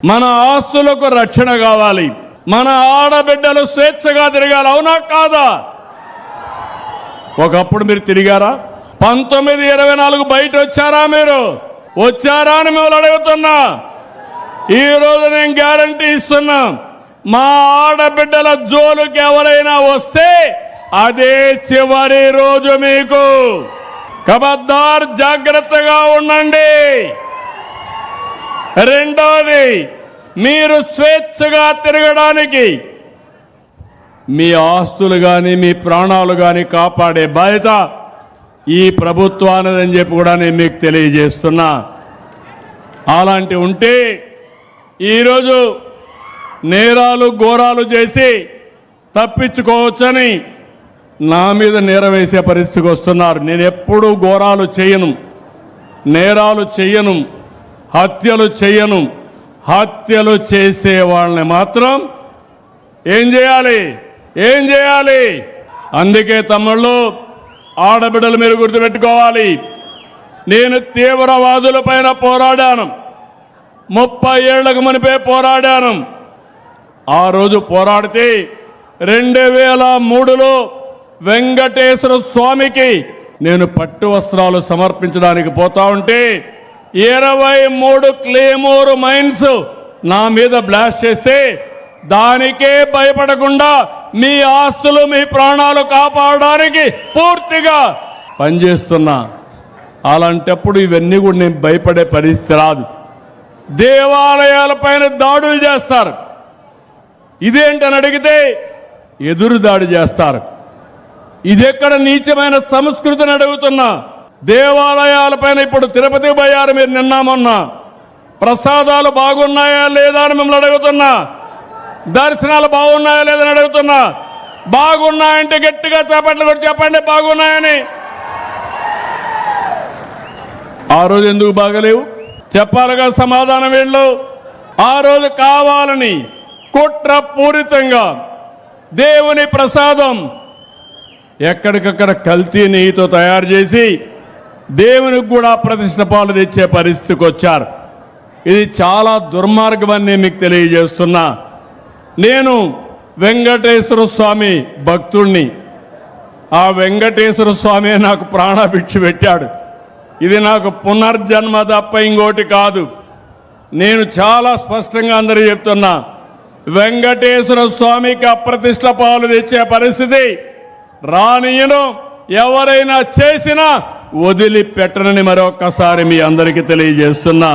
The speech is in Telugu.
మన ఆస్తులకు రక్షణ కావాలి. మన ఆడబిడ్డలు స్వేచ్ఛగా తిరగాలి. అవునా కాదా? ఒకప్పుడు మీరు తిరిగారా? 1924 బయట వచ్చారా? మీరు వచ్చారా అని మేము అడుగుతున్నా. ఈ రోజు నేను గ్యారంటీ ఇస్తున్నా, మా ఆడబిడ్డల జోలుకి ఎవరైనా వస్తే అదే చివరి రోజు. మీకు ఖబర్దార్, జాగ్రత్తగా ఉండండి. రెండోది, మీరు స్వేచ్ఛగా తిరగడానికి మీ ఆస్తులు కానీ మీ ప్రాణాలు కానీ కాపాడే బాధ్యత ఈ ప్రభుత్వానిదని చెప్పి కూడా నేను మీకు తెలియజేస్తున్నా. అలాంటి ఉంటే ఈరోజు నేరాలు ఘోరాలు చేసి తప్పించుకోవచ్చని నా మీద నేరం వేసే పరిస్థితికి వస్తున్నారు. నేను ఎప్పుడూ ఘోరాలు చేయను, నేరాలు చేయను, హత్యలు చేయను. హత్యలు చేసే వాళ్ళని మాత్రం ఏం చేయాలి? అందుకే తమ్ముళ్ళు, ఆడబిడ్డలు మీరు గుర్తుపెట్టుకోవాలి. నేను తీవ్రవాదుల పైన పోరాడాను. 30 ఏళ్లకు మునిపే పోరాడాను. ఆ రోజు పోరాడితే 2003లో వెంకటేశ్వర స్వామికి నేను పట్టు వస్త్రాలు సమర్పించడానికి పోతా ఉంటే 23 క్లేమోర్ మైన్స్ నా మీద బ్లాస్ట్ చేస్తే దానికే భయపడకుండా మీ ఆస్తులు మీ ప్రాణాలు కాపాడడానికి పూర్తిగా పనిచేస్తున్నా. అలాంటప్పుడు ఇవన్నీ కూడా నేను భయపడే పరిస్థితి రాదు. దేవాలయాలపైన దాడులు చేస్తారు. ఇదేంటని అడిగితే ఎదురు దాడి చేస్తారు. ఇదెక్కడ నీచమైన సంస్కృతిని అడుగుతున్నా. దేవాలయాలపైన ఇప్పుడు తిరుపతి పోయారు మీరు నిన్న మొన్న. ప్రసాదాలు బాగున్నాయా లేదా అని మిమ్మల్ని అడుగుతున్నా. దర్శనాలు బాగున్నాయా లేదని అడుగుతున్నా. బాగున్నాయంటే గట్టిగా చేపట్లు కూడా చెప్పండి బాగున్నాయని. ఆ రోజు ఎందుకు బాగలేవు చెప్పాలిగా సమాధానం. వీళ్ళు ఆ రోజు కావాలని కుట్రపూరితంగా దేవుని ప్రసాదం ఎక్కడికక్కడ కల్తీ నెయ్యితో తయారు చేసి దేవునికి కూడా ప్రతిష్ట పాలు తెచ్చే పరిస్థితికి వచ్చారు. ఇది చాలా దుర్మార్గం అని మీకు తెలియజేస్తున్నా. నేను వెంకటేశ్వర స్వామి భక్తుణ్ణి. ఆ వెంకటేశ్వర స్వామి నాకు ప్రాణభిక్ష పెట్టాడు. ఇది నాకు పునర్జన్మ తప్ప ఇంకోటి కాదు. నేను చాలా స్పష్టంగా అందరూ చెప్తున్నా, వెంకటేశ్వర స్వామికి అప్రతిష్ట పాలు తెచ్చే పరిస్థితి రానియను. ఎవరైనా చేసినా వదిలిపెట్టనని మరొక్కసారి మీ అందరికీ తెలియజేస్తున్నా.